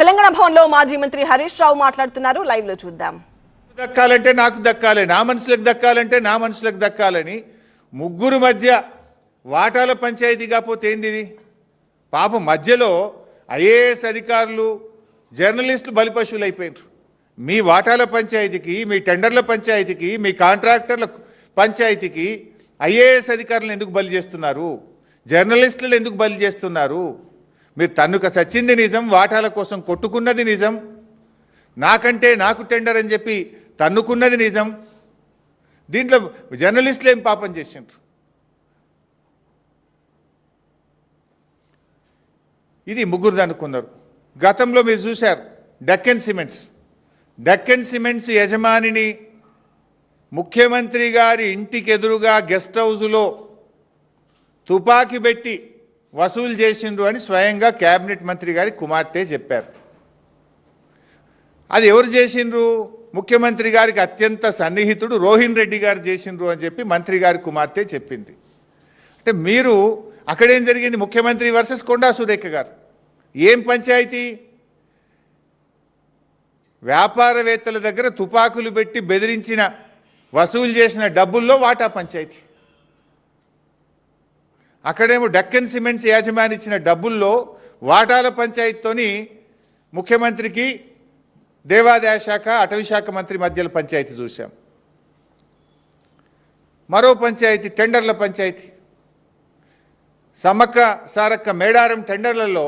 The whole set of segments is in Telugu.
తెలంగాణ భవన్లో మాజీ మంత్రి హరీష్ రావు మాట్లాడుతున్నారు. లైవ్ లో చూద్దాం. దక్కాలంటే నాకు దక్కాలి, నా మనుషులకు దక్కాలంటే నా మనుషులకు దక్కాలని ముగ్గురు మధ్య వాటాల పంచాయతీ కాకపోతే ఏంది? పాపం మధ్యలో ఐఏఎస్ అధికారులు జర్నలిస్టులు బలిపశువులు అయిపోయినారు. మీ వాటాల పంచాయతీకి, మీ టెండర్ల పంచాయతీకి, మీ కాంట్రాక్టర్ల పంచాయతీకి ఐఏఎస్ అధికారులను ఎందుకు బలి చేస్తున్నారు? జర్నలిస్టులను ఎందుకు బలి చేస్తున్నారు? మీరు తన్నుక సచ్చింది నిజం, వాటాల కోసం కొట్టుకున్నది నిజం, నాకంటే నాకు టెండర్ అని చెప్పి తన్నుకున్నది నిజం. దీంట్లో జర్నలిస్టులు ఏం పాపం చేసిండ్రు? ఇది ముగ్గురు అనుకున్నారు. గతంలో మీరు చూశారు డెక్కన్ సిమెంట్స్ యజమానిని ముఖ్యమంత్రి గారి ఇంటికి ఎదురుగా గెస్ట్ హౌస్లో తుపాకీ పెట్టి వసూలు చేసిండ్రు అని స్వయంగా కేబినెట్ మంత్రి గారి కుమార్తె చెప్పారు. అది ఎవరు చేసిండ్రు? ముఖ్యమంత్రి గారికి అత్యంత సన్నిహితుడు రోహిన్ రెడ్డి గారు చేసిండ్రు అని చెప్పి మంత్రి గారి కుమార్తె చెప్పింది. అంటే మీరు అక్కడేం జరిగింది? ముఖ్యమంత్రి వర్సెస్ కొండా సురేఖ గారు. ఏం పంచాయతీ? వ్యాపారవేత్తల దగ్గర తుపాకులు పెట్టి బెదిరించిన వసూలు చేసిన డబ్బుల్లో వాటా పంచాయతీ. అక్కడేమో డెక్కన్ సిమెంట్స్ యాజమాని ఇచ్చిన డబ్బుల్లో వాటాల పంచాయతీతోని ముఖ్యమంత్రికి దేవాదాయ శాఖ అటవీ శాఖ మంత్రి మధ్యలో పంచాయతీ చూశాం. మరో పంచాయతీ టెండర్ల పంచాయతీ. సమ్మక్క సారక్క మేడారం టెండర్లలో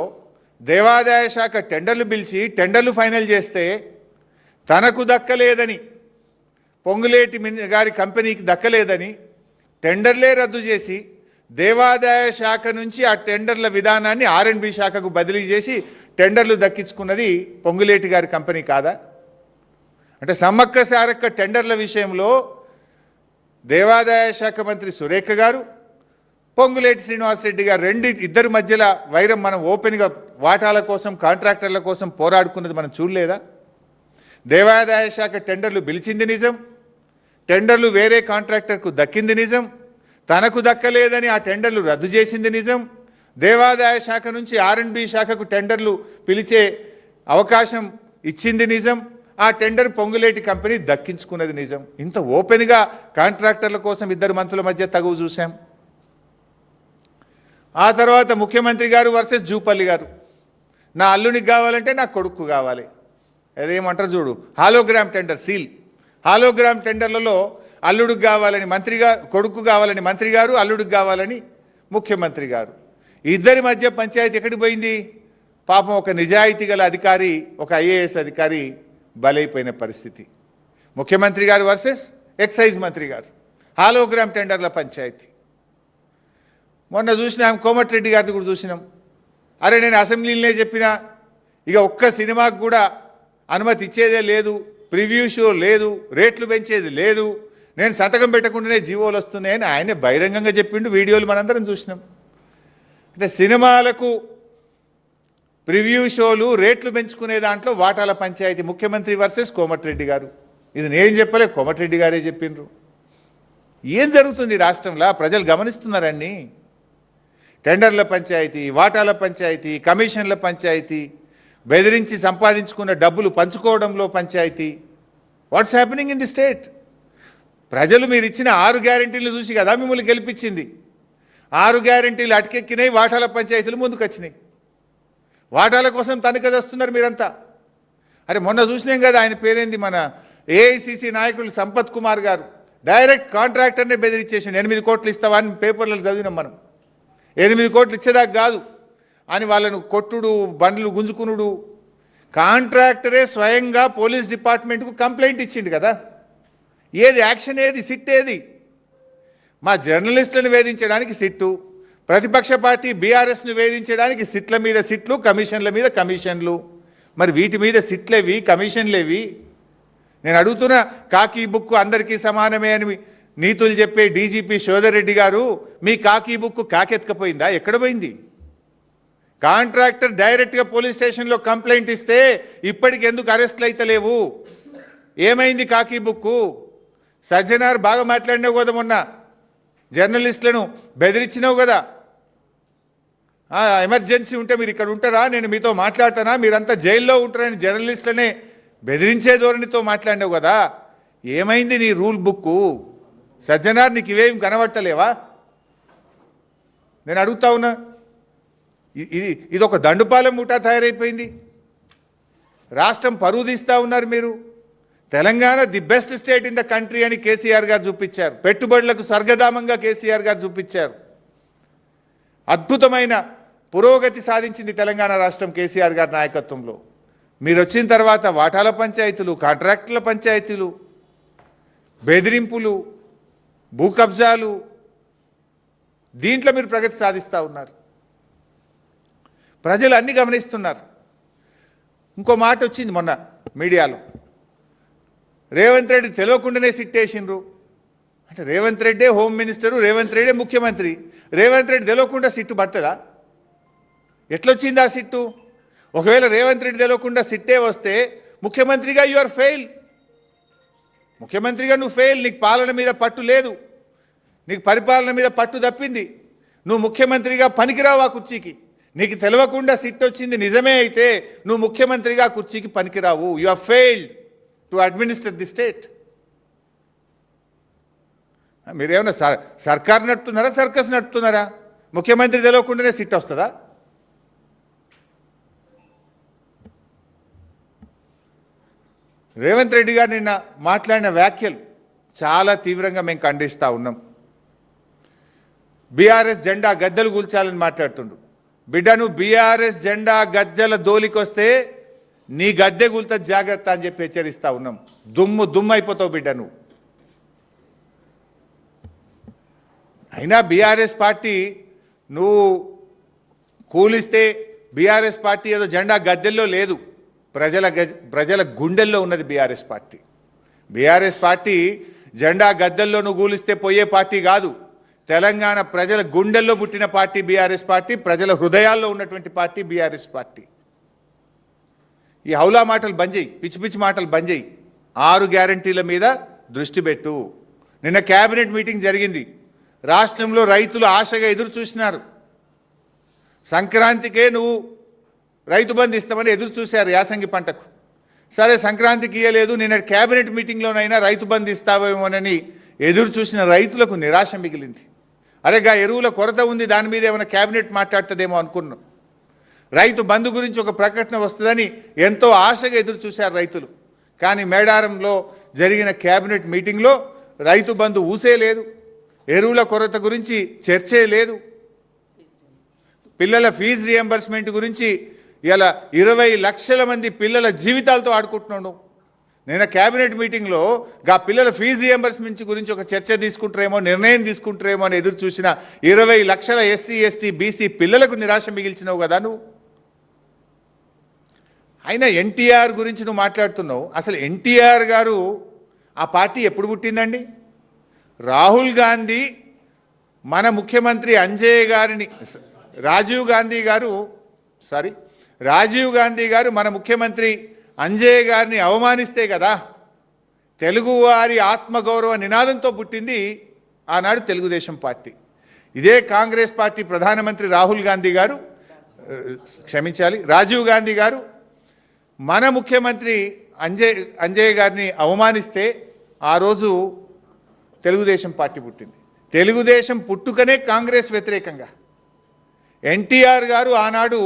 దేవాదాయ శాఖ టెండర్లు పిలిచి టెండర్లు ఫైనల్ చేస్తే తనకు దక్కలేదని, పొంగులేటి గారి కంపెనీకి దక్కలేదని టెండర్లే రద్దు చేసి దేవాదాయ శాఖ నుంచి ఆ టెండర్ల విధానాన్ని R&B శాఖకు బదిలీ చేసి టెండర్లు దక్కించుకున్నది పొంగులేటి గారి కంపెనీ కాదా? అంటే సమ్మక్క సారక్క టెండర్ల విషయంలో దేవాదాయ శాఖ మంత్రి సురేఖ గారు, పొంగులేటి శ్రీనివాసరెడ్డి గారు ఇద్దరి మధ్యలో వైరం మనం ఓపెన్గా వాటాల కోసం కాంట్రాక్టర్ల కోసం పోరాడుకున్నది మనం చూడలేదా? దేవాదాయ శాఖ టెండర్లు పిలిచింది నిజం, టెండర్లు వేరే కాంట్రాక్టర్కు దక్కింది నిజం, తనకు దక్కలేదని ఆ టెండర్లు రద్దు చేసింది నిజం, దేవాదాయ శాఖ నుంచి R&B శాఖకు టెండర్లు పిలిచే అవకాశం ఇచ్చింది నిజం, ఆ టెండర్ పొంగులేటి కంపెనీ దక్కించుకున్నది నిజం. ఇంత ఓపెన్గా కాంట్రాక్టర్ల కోసం ఇద్దరు మంత్రుల మధ్య తగువు చూసాం. ఆ తర్వాత ముఖ్యమంత్రి గారు వర్సెస్ జూపల్లి గారు. నా అల్లునికి కావాలంటే నా కొడుకు కావాలి, అదేమంటారు చూడు, హాలోగ్రామ్ టెండర్, సీల్ హాలోగ్రామ్ టెండర్లలో అల్లుడికి కావాలని మంత్రి గారు, కొడుకు కావాలని మంత్రి గారు, అల్లుడికి కావాలని ముఖ్యమంత్రి గారు. ఇద్దరి మధ్య పంచాయతీ ఎక్కడికి పోయింది? పాపం ఒక నిజాయితీ గల అధికారి, ఒక ఐఏఎస్ అధికారి బలైపోయిన పరిస్థితి. ముఖ్యమంత్రి గారు వర్సెస్ ఎక్సైజ్ మంత్రి గారు, హాలోగ్రామ్ టెండర్ల పంచాయతీ. మొన్న చూసినాం, కోమటిరెడ్డి గారిది కూడా చూసినాం. అరే నేను అసెంబ్లీలోనే చెప్పినా, ఇక ఒక్క సినిమాకు కూడా అనుమతి ఇచ్చేదే లేదు, ప్రివ్యూ షో లేదు, రేట్లు పెంచేది లేదు, నేను సంతకం పెట్టకుండానే జీవోలు వస్తున్నాయని ఆయనే బహిరంగంగా చెప్పిండు. వీడియోలు మనందరం చూసినాం. అంటే సినిమాలకు ప్రివ్యూ షోలు, రేట్లు పెంచుకునే దాంట్లో వాటాల పంచాయతీ. ముఖ్యమంత్రి వర్సెస్ కోమటిరెడ్డి గారు. ఇది నేను చెప్పలే, కోమటిరెడ్డి గారే చెప్పిండ్రు. ఏం జరుగుతుంది రాష్ట్రంలో? ప్రజలు గమనిస్తున్నారండి. టెండర్ల పంచాయతీ, వాటాల పంచాయతీ, కమిషన్ల పంచాయతీ, బెదిరించి సంపాదించుకున్న డబ్బులు పంచుకోవడంలో పంచాయతీ. What's happening in the state? ప్రజలు మీరు ఇచ్చిన 6 గ్యారెంటీలు చూసి కదా మిమ్మల్ని గెలిపించింది. 6 గ్యారెంటీలు అటకెక్కినాయి, వాటాల పంచాయతీలు ముందుకు వచ్చినాయి. వాటాల కోసం తనఖా చేస్తున్నారు మీరంతా. అరే మొన్న చూసినాం కదా, ఆయన పేరేంది, మన AICC నాయకులు సంపత్ కుమార్ గారు డైరెక్ట్ కాంట్రాక్టర్నే బెదిరించేసిండు. 8 కోట్లు ఇస్తావా అని పేపర్లలో చదివినాం మనం. 8 కోట్లు ఇచ్చేదాకా కాదు అని వాళ్ళను కొట్టుడు, బండ్లు గుంజుకునుడు. కాంట్రాక్టరే స్వయంగా పోలీస్ డిపార్ట్మెంట్కు కంప్లైంట్ ఇచ్చిండు కదా. ఏది యాక్షన్? ఏది సిట్? ఏది? మా జర్నలిస్టులను వేధించడానికి సిట్టు, ప్రతిపక్ష పార్టీ BRSను వేధించడానికి సిట్ల మీద సిట్లు, కమిషన్ల మీద కమిషన్లు. మరి వీటి మీద సిట్లేవి, కమిషన్లేవి? నేను అడుగుతున్నా. కాకి బుక్ అందరికీ సమానమే అని నీతులు చెప్పే DGP శోధర్ రెడ్డి గారు, మీ కాకి బుక్ కాకెత్తుకపోయిందా? ఎక్కడ పోయింది? కాంట్రాక్టర్ డైరెక్ట్గా పోలీస్ స్టేషన్లో కంప్లైంట్ ఇస్తే ఇప్పటికి ఎందుకు అరెస్ట్లు అయితే లేవు? ఏమైంది కాకి బుక్కు? సజ్జనార్ బాగా మాట్లాడినావు కదా, మొన్న జర్నలిస్టులను బెదిరించినావు కదా. ఎమర్జెన్సీ ఉంటే మీరు ఇక్కడ ఉంటారా, నేను మీతో మాట్లాడతానా, మీరంతా జైల్లో ఉంటారని జర్నలిస్టులనే బెదిరించే ధోరణితో మాట్లాడినావు కదా. ఏమైంది నీ రూల్ బుక్కు? సజ్జనార్ నీకు ఇవేం కనబట్టలేవా? నేను అడుగుతా ఉన్నా. ఇది ఒక దండుపాలెం ముఠా తయారైపోయింది. రాష్ట్రం పరువు తీస్తూ ఉన్నారు మీరు. Telangana the best state in the country అని కేసీఆర్ గారు చూపించారు. పెట్టుబడులకు స్వర్గధామంగా కేసీఆర్ గారు చూపించారు. అద్భుతమైన పురోగతి సాధించింది తెలంగాణ రాష్ట్రం కేసీఆర్ గారి నాయకత్వంలో. మీరు వచ్చిన తర్వాత వాటాల పంచాయతీలు, కాంట్రాక్టుల పంచాయతీలు, బెదిరింపులు, భూ కబ్జాలు, దీంట్లో మీరు ప్రగతి సాధిస్తూ ఉన్నారు. ప్రజలు అన్నీ గమనిస్తున్నారు. ఇంకో మాట వచ్చింది మొన్న మీడియాలో, రేవంత్ రెడ్డి తెలియకుండానే సిట్టేసిండ్రు అంటే. రేవంత్ రెడ్డే హోమ్ మినిస్టరు, రేవంత్ రెడ్డే ముఖ్యమంత్రి. రేవంత్ రెడ్డి తెలియకుండా సిట్టు పడుతుందా? ఎట్లొచ్చింది ఆ సిట్టు? ఒకవేళ రేవంత్ రెడ్డి తెలియకుండా సిట్టే వస్తే ముఖ్యమంత్రిగా యు ఆర్ ఫెయిల్. ముఖ్యమంత్రిగా నువ్వు ఫెయిల్. నీకు పాలన మీద పట్టు లేదు, నీకు పరిపాలన మీద పట్టు తప్పింది. నువ్వు ముఖ్యమంత్రిగా పనికిరావు ఆ కుర్చీకి. నీకు తెలియకుండా సిట్ వచ్చింది నిజమే అయితే నువ్వు ముఖ్యమంత్రిగా కుర్చీకి పనికిరావు. You are failed to administer the state. మీరేమన్నా సర్కార్ నడుపుతున్నారా, సర్కస్ నడుపుతున్నారా? ముఖ్యమంత్రి తెలియకుండానే సిట్ వస్తుందా? రేవంత్ రెడ్డి గారు నిన్న మాట్లాడిన వ్యాఖ్యలు చాలా తీవ్రంగా మేము ఖండిస్తూ ఉన్నాం. బీఆర్ఎస్ జెండా గద్దెలు కూల్చాలని మాట్లాడుతుండు. బిడ్డ, నువ్వు బీఆర్ఎస్ జెండా గద్దెల దోలికొస్తే నీ గద్దె కూల్త జాగ్రత్త అని చెప్పి హెచ్చరిస్తూ ఉన్నాం. దుమ్ము అయిపోతావు బిడ్డ నువ్వు. అయినా బీఆర్ఎస్ పార్టీ నువ్వు కూలిస్తే బీఆర్ఎస్ పార్టీ ఏదో జెండా గద్దెల్లో లేదు, ప్రజల గుండెల్లో ఉన్నది బీఆర్ఎస్ పార్టీ. బీఆర్ఎస్ పార్టీ జెండా గద్దెల్లో నువ్వు కూలిస్తే పోయే పార్టీ కాదు. తెలంగాణ ప్రజల గుండెల్లో పుట్టిన పార్టీ బీఆర్ఎస్ పార్టీ, ప్రజల హృదయాల్లో ఉన్నటువంటి పార్టీ బీఆర్ఎస్ పార్టీ. ఈ హౌలా మాటలు బంద్ చేయి, పిచ్చి పిచ్చి మాటలు బంద్ చేయి. 6 గ్యారంటీల మీద దృష్టి పెట్టు. నిన్న క్యాబినెట్ మీటింగ్ జరిగింది. రాష్ట్రంలో రైతులు ఆశగా ఎదురు చూసినారు. సంక్రాంతికే నువ్వు రైతు బంధు ఇస్తామని ఎదురు చూశారు యాసంగి పంటకు. సరే, సంక్రాంతికి ఇయ్యలేదు, నిన్న క్యాబినెట్ మీటింగ్లోనైనా రైతు బంధు ఇస్తావేమోనని ఎదురు చూసిన రైతులకు నిరాశ మిగిలింది. అరేగా ఎరువుల కొరత ఉంది, దాని మీద ఏమైనా క్యాబినెట్ మాట్లాడుతుందేమో అనుకున్నాం. రైతు బంధు గురించి ఒక ప్రకటన వస్తుందని ఎంతో ఆశగా ఎదురు చూశారు రైతులు. కానీ మేడారంలో జరిగిన క్యాబినెట్ మీటింగ్లో రైతు బంధు ఊసే లేదు, ఎరువుల కొరత గురించి చర్చే లేదు, పిల్లల ఫీజు రియంబర్స్మెంట్ గురించి ఇలా 20 లక్షల మంది పిల్లల జీవితాలతో ఆడుకుంటున్నాడు. నేను క్యాబినెట్ మీటింగ్లో గా పిల్లల ఫీజు రియంబర్స్మెంట్ గురించి ఒక చర్చ తీసుకుంటారేమో, నిర్ణయం తీసుకుంటారేమో అని ఎదురు చూసిన 20 లక్షల ఎస్సీ ఎస్టీ బీసీ పిల్లలకు నిరాశ మిగిల్చినావు కదా నువ్వు. అయినా ఎన్టీఆర్ గురించి నువ్వు మాట్లాడుతున్నావు. అసలు ఎన్టీఆర్ గారు ఆ పార్టీ ఎప్పుడు పుట్టిందండి? రాహుల్ గాంధీ మన ముఖ్యమంత్రి అంజయ్ గారిని, రాజీవ్ గాంధీ గారు మన ముఖ్యమంత్రి అంజయ్ గారిని అవమానిస్తే కదా తెలుగువారి ఆత్మగౌరవ నినాదంతో పుట్టింది ఆనాడు తెలుగుదేశం పార్టీ. ఇదే కాంగ్రెస్ పార్టీ ప్రధానమంత్రి రాజీవ్ గాంధీ గారు మన ముఖ్యమంత్రి అంజయ్ గారిని అవమానిస్తే ఆ రోజు తెలుగుదేశం పార్టీ పుట్టింది. తెలుగుదేశం పుట్టుకనే కాంగ్రెస్ వ్యతిరేకంగా. ఎన్టీఆర్ గారు ఆనాడు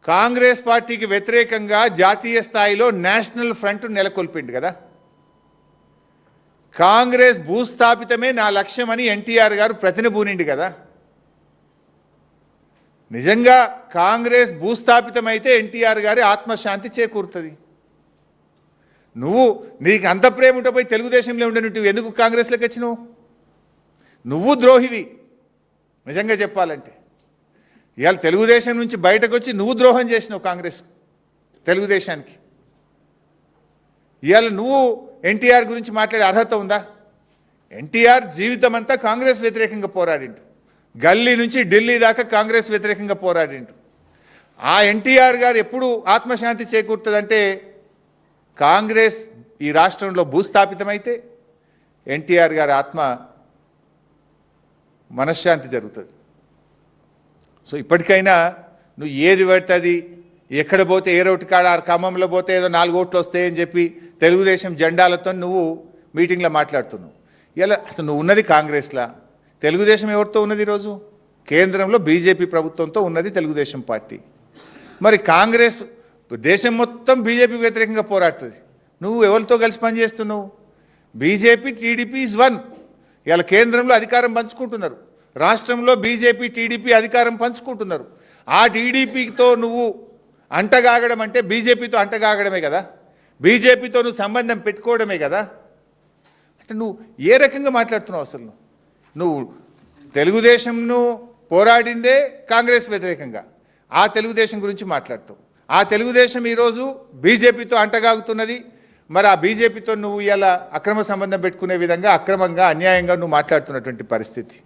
కాంగ్రెస్ పార్టీకి వ్యతిరేకంగా జాతీయ స్థాయిలో నేషనల్ ఫ్రంట్ నెలకొల్పిండు కదా. కాంగ్రెస్ భూస్థాపితమే నా లక్ష్యమని ఎన్టీఆర్ గారు ప్రతినబూనిండు కదా. నిజంగా కాంగ్రెస్ భూస్థాపితమైతే ఎన్టీఆర్ గారి ఆత్మశాంతి చేకూరుతుంది. నీకు అంత ప్రేమ ఉంటే పోయి తెలుగుదేశంలో ఉండే నువ్వు ఎందుకు కాంగ్రెస్లోకి వచ్చినావు? నువ్వు ద్రోహివి నిజంగా చెప్పాలంటే. ఇవాళ తెలుగుదేశం నుంచి బయటకు వచ్చి నువ్వు ద్రోహం చేసినావు తెలుగుదేశానికి. ఇవాళ నువ్వు ఎన్టీఆర్ గురించి మాట్లాడే అర్హత ఉందా? ఎన్టీఆర్ జీవితం అంతా కాంగ్రెస్ వ్యతిరేకంగా పోరాడిండు. గల్లీ నుంచి ఢిల్లీ దాకా కాంగ్రెస్ వ్యతిరేకంగా పోరాడిండు. ఆ ఎన్టీఆర్ గారు ఎప్పుడు ఆత్మశాంతి చేకూరుతుందంటే కాంగ్రెస్ ఈ రాష్ట్రంలో భూస్థాపితమైతే ఎన్టీఆర్ గారి మనశ్శాంతి జరుగుతుంది. సో ఇప్పటికైనా నువ్వు ఏది పడుతుంది, ఎక్కడ పోతే ఏ రోడ్డు కాడ ఖమ్మంలో పోతే ఏదో 4 ఓట్లు వస్తాయని చెప్పి తెలుగుదేశం జెండాలతో నువ్వు మీటింగ్లో మాట్లాడుతున్నావు. ఇలా అసలు నువ్వు ఉన్నది కాంగ్రెస్లా, తెలుగుదేశం ఎవరితో ఉన్నది ఈరోజు? కేంద్రంలో బీజేపీ ప్రభుత్వంతో ఉన్నది తెలుగుదేశం పార్టీ. మరి కాంగ్రెస్ దేశం మొత్తం బీజేపీ వ్యతిరేకంగా పోరాడుతుంది, నువ్వు ఎవరితో కలిసి పనిచేస్తున్నావు? BJP TDP is one. ఇలా కేంద్రంలో అధికారం పంచుకుంటున్నారు, రాష్ట్రంలో బీజేపీ టీడీపీ అధికారం పంచుకుంటున్నారు. ఆ టీడీపీతో నువ్వు అంటగాగడం అంటే బీజేపీతో అంటగాగడమే కదా, బీజేపీతో నువ్వు సంబంధం పెట్టుకోవడమే కదా. అంటే నువ్వు ఏ రకంగా మాట్లాడుతున్నావు? అసలు నువ్వు తెలుగుదేశంను పోరాడిందే కాంగ్రెస్ వ్యతిరేకంగా, ఆ తెలుగుదేశం గురించి మాట్లాడుతావు. ఆ తెలుగుదేశం ఈరోజు బీజేపీతో అంటగాగుతున్నది. మరి ఆ బీజేపీతో నువ్వు ఇలా అక్రమ సంబంధం పెట్టుకునే విధంగా అక్రమంగా అన్యాయంగా నువ్వు మాట్లాడుతున్నటువంటి పరిస్థితి.